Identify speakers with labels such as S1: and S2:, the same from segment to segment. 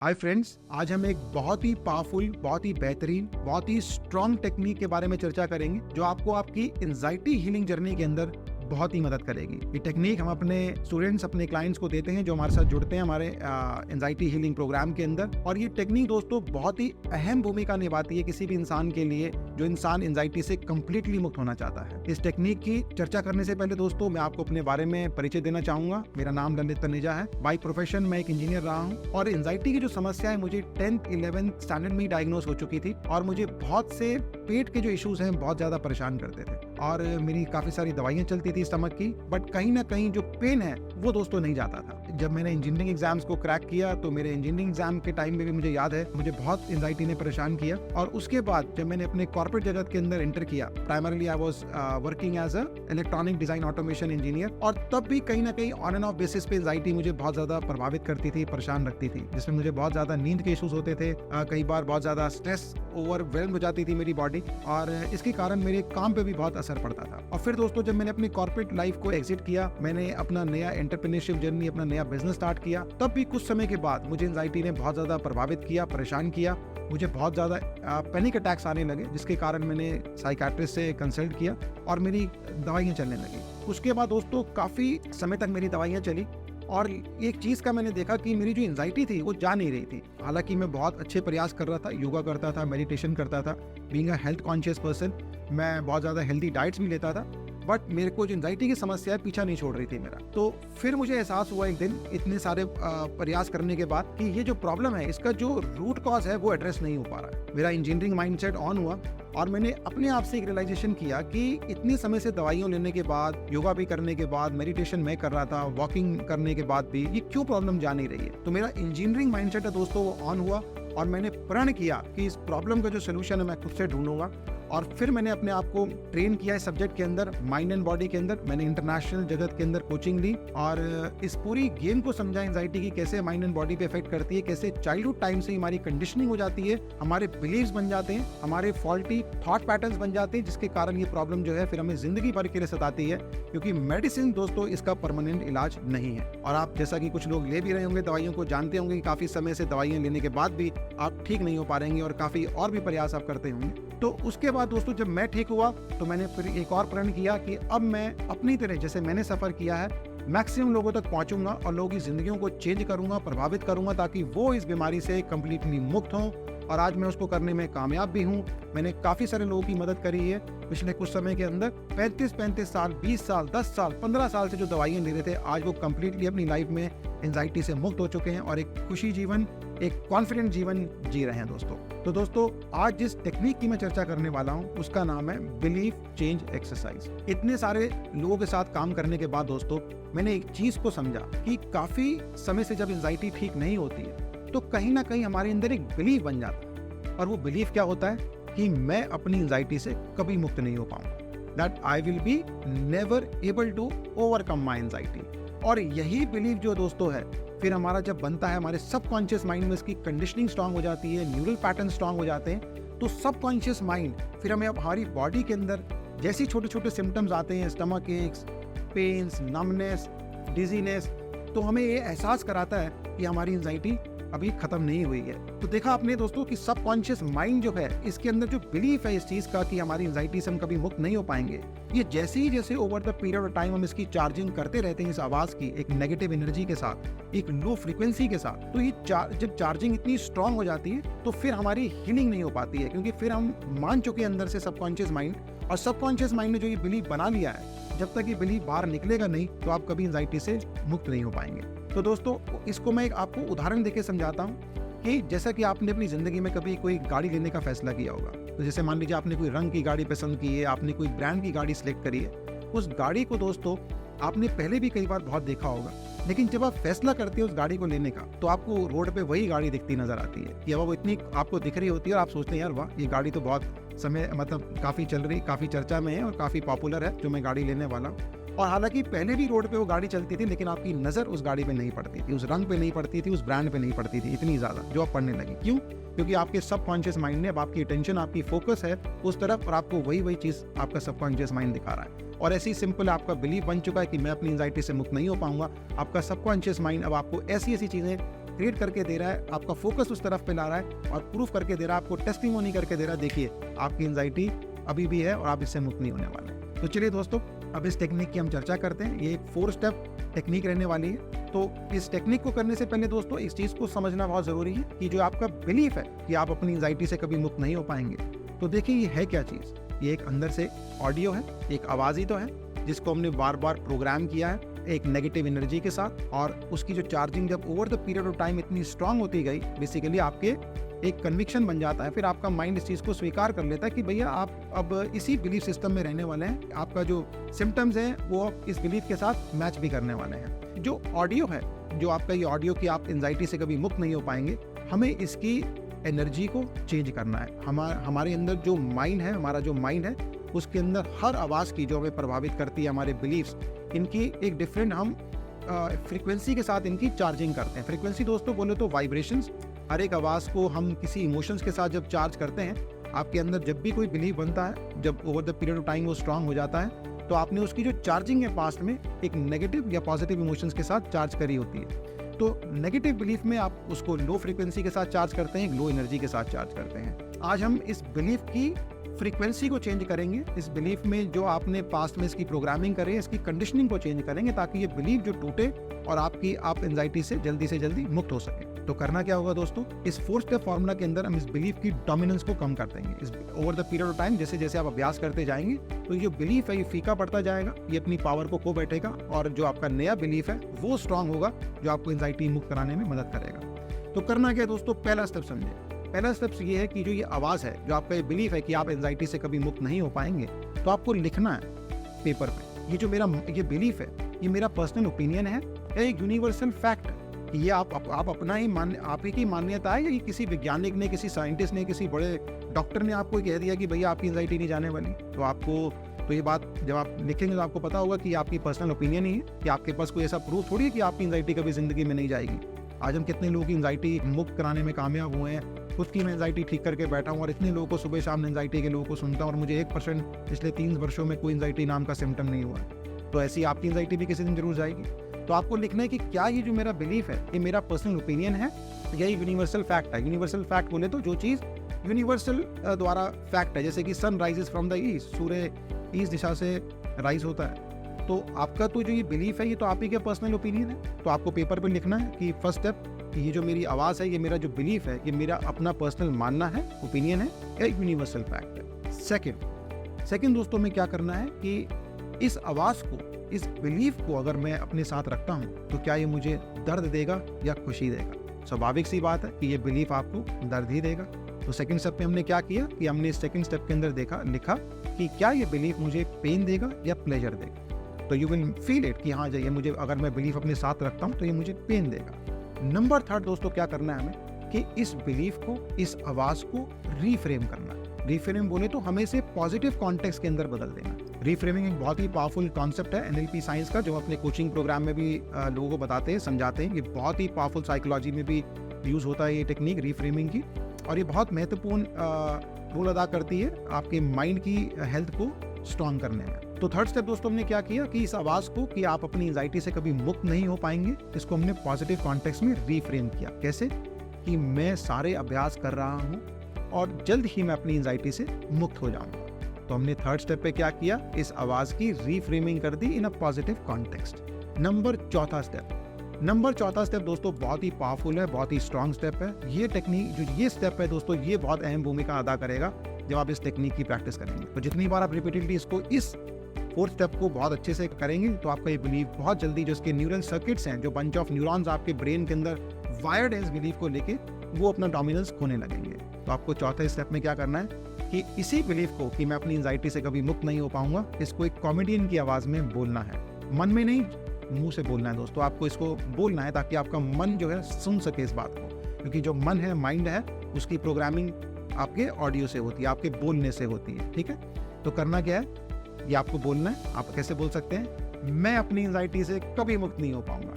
S1: Hi friends, आज हम एक बहुत ही पावरफुल, बहुत ही बेहतरीन, बहुत ही स्ट्रॉन्ग टेक्निक के बारे में चर्चा करेंगे जो आपको आपकी एंजाइटी हीलिंग जर्नी के अंदर बहुत ही मदद करेगी। ये टेक्निक हम अपने स्टूडेंट्स, अपने क्लाइंट्स को देते हैं जो हमारे साथ जुड़ते हैं हमारे एंजाइटी हीलिंग प्रोग्राम के अंदर। और ये टेक्निक दोस्तों बहुत ही अहम भूमिका निभाती है किसी भी इंसान के लिए जो इंसान एंजाइटी से कंप्लीटली मुक्त होना चाहता है। इस टेक्निक की चर्चा करने से पहले दोस्तों मैं आपको अपने बारे में परिचय देना चाहूंगा। मेरा नाम ललित तनेजा है। बाय प्रोफेशन मैं एक इंजीनियर रहा हूँ और एंजाइटी की जो समस्या है मुझे 10th 11th स्टैंडर्ड में डायग्नोस हो चुकी थी और मुझे बहुत से पेट के जो इश्यूज हैं बहुत ज्यादा परेशान करते थे और मेरी काफी सारी दवाइयां चलती थी स्टमक की, बट कहीं ना कहीं जो पेन है वो दोस्तों नहीं जाता था। जब मैंने इंजीनियरिंग एग्जाम्स को क्रैक किया तो मेरे इंजीनियरिंग एग्जाम के टाइम में भी मुझे याद है मुझे बहुत एंजाइटी ने परेशान किया। और उसके बाद जब मैंने अपने कॉर्पोरेट जगत के अंदर एंटर किया, primarily I was working as a electronic design automation engineer, और तब भी कहीं ना कहीं ऑन एंड ऑफ बेसिस पे एंजाइटी मुझे बहुत ज्यादा प्रभावित करती थी, परेशान रखती थी, जिसमें मुझे बहुत ज्यादा नींद के इश्यूज होते थे। कई बार बहुत ज्यादा स्ट्रेस ओवरवेल्म हो जाती थी मेरी बॉडी और इसके कारण मेरे काम पे भी बहुत असर पड़ता था। और फिर दोस्तों जब मैंने अपनी कॉर्पोरेट लाइफ को एग्जिट किया, मैंने अपना नया एंटरप्रेन्योरशिप जर्नी, अपना नया बिजनेस स्टार्ट किया, तब भी कुछ समय के बाद मुझे एंजाइटी ने बहुत ज्यादा प्रभावित किया, परेशान किया। मुझे बहुत ज्यादा पैनिक अटैक्स आने लगे जिसके कारण मैंने साइकियाट्रिस्ट से कंसल्ट किया और मेरी दवाइयां चलने लगी। उसके बाद दोस्तों काफी समय तक मेरी दवाइयां चली और एक चीज का मैंने देखा कि मेरी जो एंजाइटी थी वो जा नहीं रही थी। हालांकि मैं बहुत अच्छे प्रयास कर रहा था, योगा करता था, मेडिटेशन करता था, being a health conscious person, मैं बहुत ज्यादा हेल्दी डाइट्स भी लेता था, बट मेरे को जो एंजाइटी की समस्या है पीछा नहीं छोड़ रही थी मेरा। तो फिर मुझे एहसास हुआ एक दिन इतने सारे प्रयास करने के बाद कि ये जो प्रॉब्लम है इसका जो रूट कॉज है वो एड्रेस नहीं हो पा रहा है। मेरा इंजीनियरिंग माइंडसेट ऑन हुआ और मैंने अपने आप से एक रियलाइजेशन किया कि इतने समय से दवाइयां लेने के बाद, योगा भी करने के बाद, मेडिटेशन मैं कर रहा था, वॉकिंग करने के बाद भी ये क्यों प्रॉब्लम जा नहीं रही है। तो मेरा इंजीनियरिंग माइंडसेट है दोस्तों वो ऑन हुआ और मैंने प्रण किया कि इस प्रॉब्लम का जो सोल्यूशन है मैं खुद से ढूंढूंगा। और फिर मैंने अपने आप को ट्रेन किया इस सब्जेक्ट के अंदर, माइंड एंड बॉडी के अंदर। मैंने इंटरनेशनल जगत के अंदर कोचिंग ली और इस पूरी गेम को समझा एंजाइटी की कैसे माइंड एंड बॉडी पे इफेक्ट करती है, कैसे चाइल्डहुड टाइम से हमारी कंडीशनिंग हो जाती है, हमारे बिलीव्स बन जाते हैं, हमारे फॉल्टी थॉट पैटर्न्स बन जाते हैं, जिसके कारण ये प्रॉब्लम जो है फिर हमें जिंदगी भर के लिए सताती है। क्योंकि मेडिसिन दोस्तों इसका परमानेंट इलाज नहीं है। और आप जैसा कि कुछ लोग ले भी रहे होंगे दवाइयों को, जानते होंगे कि काफी समय से दवाइयां लेने के बाद भी आप ठीक नहीं हो पा रहे और काफी और भी प्रयास आप करते होंगे। तो उसके बाद दोस्तों जब मैं ठीक हुआ तो मैंने फिर एक और प्रण किया कि अब मैं अपनी तरह जैसे मैंने सफर किया है मैक्सिमम लोगों तक पहुंचूंगा और लोगों की जिंदगियों को चेंज करूंगा, प्रभावित करूंगा, ताकि वो इस बीमारी से कंप्लीटली मुक्त हों। और आज मैं उसको करने में कामयाब भी हूं। मैंने काफी सारे लोगों की मदद करी है पिछले कुछ समय के अंदर। 35 साल, 20 साल, 10 साल, 15 साल से जो दवाइयां ले रहे थे, आज वो कंप्लीटली अपनी लाइफ में एंजाइटी से मुक्त हो चुके हैं और एक खुशी जीवन, एक कॉन्फिडेंट जीवन जी रहे हैं दोस्तों। तो दोस्तों आज जिस टेक्निक की मैं चर्चा करने वाला हूं उसका नाम है बिलीफ चेंज एक्सरसाइज। इतने सारे लोगों के साथ काम करने के बाद दोस्तों मैंने एक चीज को समझा कि काफी समय से जब एंजाइटी ठीक नहीं होती है तो कहीं ना कहीं हमारे अंदर एक बिलीफ बन जाता है। और वो बिलीफ क्या होता है कि मैं अपनी एंजाइटी से कभी मुक्त नहीं हो पाऊंगा, that I will be never able to overcome my anxiety. और यही बिलीफ जो दोस्तों है फिर हमारा जब बनता है, हमारे सबकॉन्शियस माइंड में इसकी कंडीशनिंग स्ट्रांग हो जाती है, न्यूरल पैटर्न स्ट्रांग हो जाते हैं। तो सबकॉन्शियस माइंड फिर हमें अब हमारी बॉडी के अंदर जैसे छोटे छोटे सिम्टम्स आते हैं, stomach aches, pains, numbness, dizziness, तो हमें ये एहसास कराता है कि हमारी एंजाइटी अभी खत्म नहीं हुई है। तो देखा आपने दोस्तों कि सबकॉन्शियस माइंड जो है इसके अंदर जो बिलीफ है इस चीज का कि हमारी एंजाइटी से हम कभी मुक्त नहीं हो पाएंगे, ये जैसे over the period of time हम इसकी चार्जिंग करते रहते हैं, इस आवाज की एक नेगेटिव एनर्जी के साथ, एक लो फ्रीक्वेंसी के साथ, तो ये जब चार्जिंग इतनी स्ट्रांग हो जाती है तो फिर हमारी हीलिंग नहीं हो पाती है। क्योंकि फिर हम मान चुके हैं अंदर से सबकॉन्शियस माइंड, और सबकॉन्शियस माइंड ने जो ये बिलीफ बना लिया है, जब तक ये बिलीफ बाहर निकलेगा नहीं तो आप कभी एंजाइटी से मुक्त नहीं हो पाएंगे। तो दोस्तों इसको मैं आपको उदाहरण देके समझाता हूँ कि जैसा कि आपने अपनी जिंदगी में कभी कोई गाड़ी लेने का फैसला किया होगा, तो जैसे मान लीजिए आपने कोई रंग की गाड़ी पसंद की है, आपने कोई ब्रांड की गाड़ी सिलेक्ट करी है, उस गाड़ी को दोस्तों आपने पहले भी कई बार बहुत देखा होगा, लेकिन जब आप फैसला करते हो उस गाड़ी को लेने का तो आपको रोड पे वही गाड़ी दिखती नजर आती है कि अब वो इतनी आपको दिख रही होती है और आप सोचते हैं यार वाह ये गाड़ी तो बहुत समय मतलब काफी चल रही, काफी चर्चा में है और काफी पॉपुलर है जो मैं गाड़ी लेने वाला हूँ। और हालांकि पहले भी रोड पे वो गाड़ी चलती थी लेकिन आपकी नजर उस गाड़ी पे नहीं पड़ती थी, उस रंग पे नहीं पड़ती थी, उस ब्रांड पे नहीं पड़ती थी इतनी ज्यादा जो आप पढ़ने लगी। क्यों? क्योंकि आपके सबकॉन्शियस माइंड ने अब आपकी अटेंशन, आपकी फोकस है उस तरफ और आपको वही चीज आपका सबकॉन्शियस माइंड दिखा रहा है। और ऐसी सिंपल आपका बिलीफ बन चुका है कि मैं अपनी एंजाइटी से मुक्त नहीं हो पाऊंगा। आपका सबकॉन्शियस माइंड अब आपको ऐसी चीजें क्रिएट करके दे रहा है, आपका फोकस उस तरफ पे ला रहा है और प्रूफ करके दे रहा है, आपको टेस्टिमोनी करके दे रहा है, देखिए आपकी एंजाइटी अभी भी है और आप इससे मुक्त नहीं होने वाले। तो चलिए दोस्तों, अब इस टेक्निक की हम चर्चा करते हैं। ये एक 4 स्टेप टेक्निक रहने वाली है। तो इस टेक्निक को करने से पहले दोस्तों इस चीज़ को समझना बहुत ज़रूरी है कि जो आपका बिलीफ है कि आप अपनी एंजाइटी से कभी मुक्त नहीं हो पाएंगे, तो देखिए ये है क्या चीज़। ये एक अंदर से ऑडियो है, एक आवाज़ ही तो है, जिसको हमने बार बार प्रोग्राम किया है एक नेगेटिव एनर्जी के साथ, और उसकी जो चार्जिंग जब over the period of time इतनी स्ट्रांग होती गई, बेसिकली आपके एक कन्विक्शन बन जाता है। फिर आपका माइंड इस चीज़ को स्वीकार कर लेता है कि भैया आप अब इसी बिलीफ सिस्टम में रहने वाले हैं, आपका जो सिम्टम्स हैं वो आप इस बिलीफ के साथ मैच भी करने वाले हैं। जो ऑडियो है, जो आपका ये ऑडियो कि आप एंजाइटी से कभी मुक्त नहीं हो पाएंगे, हमें इसकी एनर्जी को चेंज करना है। हमारे अंदर जो माइंड है, हमारा जो माइंड है, उसके अंदर हर आवाज़ की जो हमें प्रभावित करती है, हमारे बिलीफ्स, इनकी एक डिफरेंट हम फ्रीक्वेंसी के साथ इनकी चार्जिंग करते हैं। फ्रीक्वेंसी दोस्तों बोले तो वाइब्रेशंस। हर एक आवाज़ को हम किसी इमोशंस के साथ जब चार्ज करते हैं, आपके अंदर जब भी कोई बिलीफ बनता है, जब over the period of time वो स्ट्रांग हो जाता है, तो आपने उसकी जो चार्जिंग है पास्ट में एक नेगेटिव या पॉजिटिव इमोशंस के साथ चार्ज करी होती है। तो नेगेटिव बिलीफ में आप उसको लो फ्रीक्वेंसी के साथ चार्ज करते हैं, लो एनर्जी के साथ चार्ज करते हैं। आज हम इस बिलीफ की फ्रीक्वेंसी को चेंज करेंगे। इस बिलीफ में जो आपने पास्ट में इसकी प्रोग्रामिंग करी है, इसकी कंडीशनिंग को चेंज करेंगे ताकि ये बिलीफ जो टूटे और आप एंजाइटी से जल्दी मुक्त हो सके। तो करना क्या होगा दोस्तों, इस 4 स्टेप फॉर्मूला के अंदर हम इस बिलीफ की डोमिनेंस को कम कर देंगे। इस over the period of time जैसे जैसे आप अभ्यास करते जाएंगे, तो ये बिलीफ है ये फीका पड़ता जाएगा, ये अपनी पावर को खो बैठेगा, और जो आपका नया बिलीफ है वो स्ट्रांग होगा, जो आपको एंजाइटी मुक्त कराने में मदद करेगा। तो करना क्या दोस्तों, पहला स्टेप समझे। पहला स्टेप ये है कि जो ये आवाज़ है, जो आपका ये बिलीफ है कि आप एंजाइटी से कभी मुक्त नहीं हो पाएंगे, तो आपको लिखना है पेपर पे। ये जो मेरा ये बिलीफ है, ये मेरा पर्सनल ओपिनियन है, एक यूनिवर्सल फैक्ट है। ये आप अपना ही आप ही की मान्यता है, या ये किसी वैज्ञानिक ने, किसी साइंटिस्ट ने, किसी बड़े डॉक्टर ने आपको कह दिया कि भैया आपकी एंजाइटी नहीं जाने वाली। तो ये बात जब आप लिखेंगे तो आपको पता होगा कि आपकी पर्सनल ओपिनियन ही है, कि आपके पास कोई ऐसा प्रूफ थोड़ी है कि आपकी एंजाइटी कभी जिंदगी में नहीं जाएगी। आज हम कितने लोगों की एंजाइटी मुक्त कराने में कामयाब हुए हैं। खुद की मैं एंजाइटी ठीक करके बैठा हूँ और इतने लोगों को सुबह शाम एंजाइटी के लोगों को सुनता हूँ, और मुझे 1% पिछले 3 वर्षों में कोई एंजाइटी नाम का सिम्टम नहीं हुआ। तो ऐसी आपकी एंजाइटी भी किसी दिन जरूर जाएगी। तो आपको लिखना है कि क्या ये जो मेरा बिलीफ है, ये मेरा पर्सनल ओपिनियन है, यही यूनिवर्सल फैक्ट है। यूनिवर्सल फैक्ट बोले तो जो चीज़ यूनिवर्सल द्वारा फैक्ट है, जैसे कि sun rises from the east, सूर्य ईस्ट दिशा से राइज होता है। तो आपका तो जो ये बिलीफ है, ये तो आप ही का पर्सनल ओपिनियन है। तो आपको पेपर पे लिखना है कि फर्स्ट स्टेप, ये जो मेरी आवाज़ है, ये मेरा जो बिलीफ है, ये मेरा अपना पर्सनल मानना है, ओपिनियन है, एक यूनिवर्सल फैक्ट है। सेकंड दोस्तों में क्या करना है कि इस आवाज़ को, इस बिलीफ को अगर मैं अपने साथ रखता हूँ, तो क्या ये मुझे दर्द देगा या खुशी देगा। स्वाभाविक सी बात है कि ये बिलीफ आपको दर्द ही देगा। तो सेकंड स्टेप में हमने क्या किया कि हमने सेकंड स्टेप के अंदर लिखा कि क्या ये बिलीफ मुझे पेन देगा या प्लेजर देगा। तो यू विल फील इट कि हाँ ये मुझे, अगर मैं बिलीफ अपने साथ रखता हूँ तो ये मुझे पेन देगा। नंबर 3 दोस्तों क्या करना है हमें कि इस बिलीफ को, इस आवाज़ को रीफ्रेम करना है। रीफ्रेम बोले तो हमें इसे पॉजिटिव कॉन्टेक्स्ट के अंदर बदल देना। रीफ्रेमिंग एक बहुत ही पावरफुल कॉन्सेप्ट है NLP साइंस का, जो अपने कोचिंग प्रोग्राम में भी लोगों को बताते हैं, समझाते हैं। ये बहुत ही पावरफुल, साइकोलॉजी में भी यूज़ होता है ये टेक्निक रीफ्रेमिंग की, और ये बहुत महत्वपूर्ण रोल अदा करती है आपके माइंड की हेल्थ को स्ट्रॉन्ग करने में। तो थर्ड स्टेप दोस्तों हमने क्या किया कि इस आवाज़ को, कि आप अपनी एंजाइटी से कभी मुक्त नहीं हो पाएंगे, इसको हमने पॉजिटिव कॉन्टेक्स्ट में रीफ्रेम किया। कैसे कि मैं सारे अभ्यास कर रहा हूँ और जल्द ही मैं अपनी एंजाइटी से मुक्त हो जाऊंगा। तो हमने थर्ड स्टेप पे क्या किया, इस आवाज़ की रीफ्रेमिंग कर दी इन अ पॉजिटिव कॉन्टेक्स्ट। नंबर चौथा स्टेप दोस्तों बहुत ही पावरफुल है, बहुत ही स्ट्रांग स्टेप है। ये टेक्निक, जो ये स्टेप है दोस्तों, ये बहुत अहम भूमिका अदा करेगा जब आप इस टेक्निक की प्रैक्टिस करेंगे। तो जितनी बार आप रिपीटेडली इसको, इस 4th स्टेप को बहुत अच्छे से करेंगे, तो आपका ये बिलीफ बहुत जल्दी, जो इसके न्यूरल सर्किट्स हैं, जो बंच ऑफ न्यूरॉन्स आपके ब्रेन के अंदर वायर्ड है इस बिलीफ को लेके, वो अपना डोमिनेंस खोने लगेंगे। तो आपको चौथे स्टेप में क्या करना है कि इसी बिलीफ को, कि मैं अपनी एंजाइटी से कभी मुक्त नहीं हो पाऊंगा, इसको एक कॉमेडियन की आवाज़ में बोलना है। मन में नहीं, मुंह से बोलना है दोस्तों। आपको इसको बोलना है ताकि आपका मन जो है सुन सके इस बात को, क्योंकि जो मन है, माइंड है, उसकी प्रोग्रामिंग आपके ऑडियो से होती है, आपके बोलने से होती है। ठीक है, तो करना क्या है, ये आपको बोलना है। आप कैसे बोल सकते हैं, मैं अपनी एंजाइटी से कभी मुक्त नहीं हो पाऊंगा,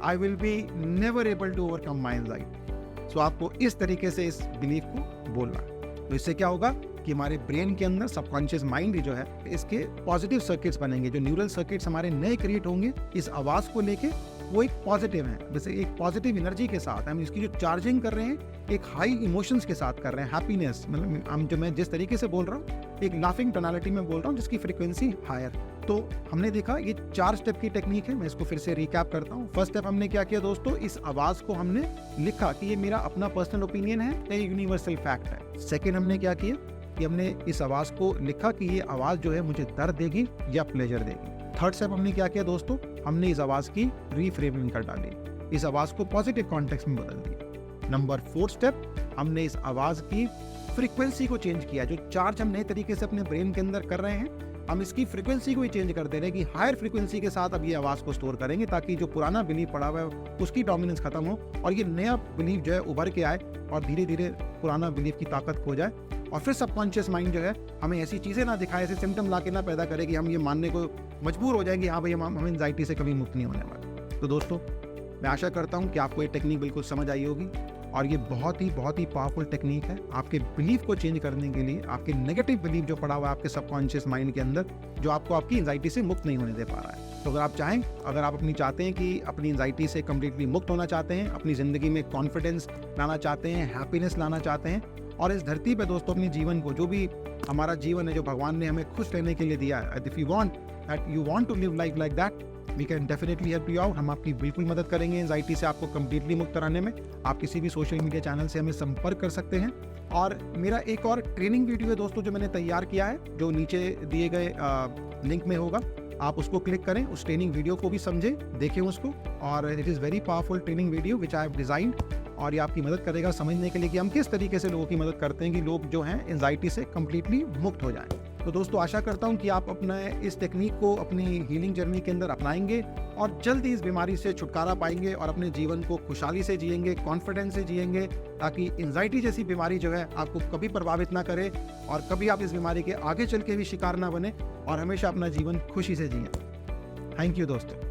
S1: I will be never able to overcome my anxiety. So आपको इस तरीके से इस बिलीफ को बोलना है। तो इससे क्या होगा कि हमारे ब्रेन के अंदर सबकॉन्शियस माइंड जो है, इसके पॉजिटिव सर्किट्स बनेंगे, जो न्यूरल सर्किट्स हमारे नए क्रिएट होंगे इस आवाज़ को लेके, वो एक पॉजिटिव है, जैसे एक पॉजिटिव एनर्जी के साथ हम इसकी जो चार्जिंग कर रहे हैं एक हाई इमोशंस के साथ कर रहे हैं, हैप्पीनेस, मतलब हम जो मैं जिस तरीके से बोल रहा हूँ एक लाफिंग टोनालिटी में बोल रहा हूँ जिसकी फ्रीक्वेंसी हायर। तो हमने देखा ये 4 स्टेप की टेक्निक है, मैं इसको फिर से रिकैप करता हूँ। फर्स्ट स्टेप हमने क्या किया दोस्तों, इस आवाज को हमने लिखा कि ये मेरा अपना पर्सनल ओपिनियन है या यूनिवर्सल फैक्ट है। सेकेंड हमने क्या किया कि हमने इस आवाज को लिखा कि ये आवाज जो है मुझे दर्द देगी या प्लेजर देगी। थर्ड स्टेप हमने क्या किया दोस्तों, हमने इस आवाज की रीफ्रेमिंग कर डाली, इस आवाज को पॉजिटिव कॉन्टेक्स्ट में बदल दिया। नंबर 4 स्टेप, हमने इस आवाज की फ्रीक्वेंसी को चेंज किया। जो चार्ज हम नए तरीके से अपने ब्रेन के अंदर कर रहे हैं, हम इसकी फ्रीक्वेंसी को ही चेंज कर दे रहे हैं कि हायर फ्रीक्वेंसी के साथ अब ये आवाज को स्टोर करेंगे ताकि जो पुराना बिलीव पड़ा हुआ है उसकी डोमिनेंस खत्म हो और ये नया बिलीव जो है उभर के आए और धीरे धीरे पुराना बिलीव की ताकत खो जाए। और फिर सबकॉन्शियस माइंड जो है हमें ऐसी चीजें ना दिखाए, ऐसे सिम्टम ला के ना पैदा करे कि हम ये मानने को मजबूर हो जाएंगे हाँ भाई हम एंजाइटी से कभी मुक्त नहीं होने वाले। तो दोस्तों मैं आशा करता हूँ कि आपको ये टेक्निक बिल्कुल समझ आई होगी और ये बहुत ही पावरफुल टेक्निक है आपके बिलीफ को चेंज करने के लिए, आपके नेगेटिव बिलीफ जो पड़ा हुआ है आपके सबकॉन्शियस माइंड के अंदर जो आपको आपकी एंजाइटी से मुक्त नहीं होने दे पा रहा है। तो अगर आप चाहें, अगर आप अपनी चाहते हैं कि अपनी एंजाइटी से कम्प्लीटली मुक्त होना चाहते हैं, अपनी ज़िंदगी में कॉन्फिडेंस लाना चाहते हैं, हैप्पीनेस लाना चाहते हैं और इस धरती पे दोस्तों अपने जीवन को, जो भी हमारा जीवन है जो भगवान ने हमें खुश रहने के लिए दिया है, if you want to live life like that, we can definitely help you out. हम आपकी बिल्कुल मदद करेंगे एंजाइटी से आपको कम्प्लीटली मुक्त कराने में। आप किसी भी सोशल मीडिया चैनल से हमें संपर्क कर सकते हैं। और मेरा एक और ट्रेनिंग वीडियो है दोस्तों जो मैंने तैयार किया है, जो नीचे दिए गए लिंक में होगा, आप उसको क्लिक करें, उस ट्रेनिंग वीडियो को भी समझें, देखें उसको। और it is very powerful training video which I have designed और ये आपकी मदद करेगा समझने के लिए कि हम किस तरीके से लोगों की मदद करते हैं कि लोग जो हैं एंजाइटी से कम्प्लीटली मुक्त हो जाएं। तो दोस्तों आशा करता हूं कि आप अपना इस टेक्निक को अपनी हीलिंग जर्नी के अंदर अपनाएंगे और जल्द ही इस बीमारी से छुटकारा पाएंगे और अपने जीवन को खुशहाली से जिएंगे, कॉन्फिडेंस से जिएंगे, ताकि एंजाइटी जैसी बीमारी जो है आपको कभी प्रभावित ना करे और कभी आप इस बीमारी के आगे चल के भी शिकार ना बने और हमेशा अपना जीवन खुशी से जिएं। थैंक यू दोस्तों।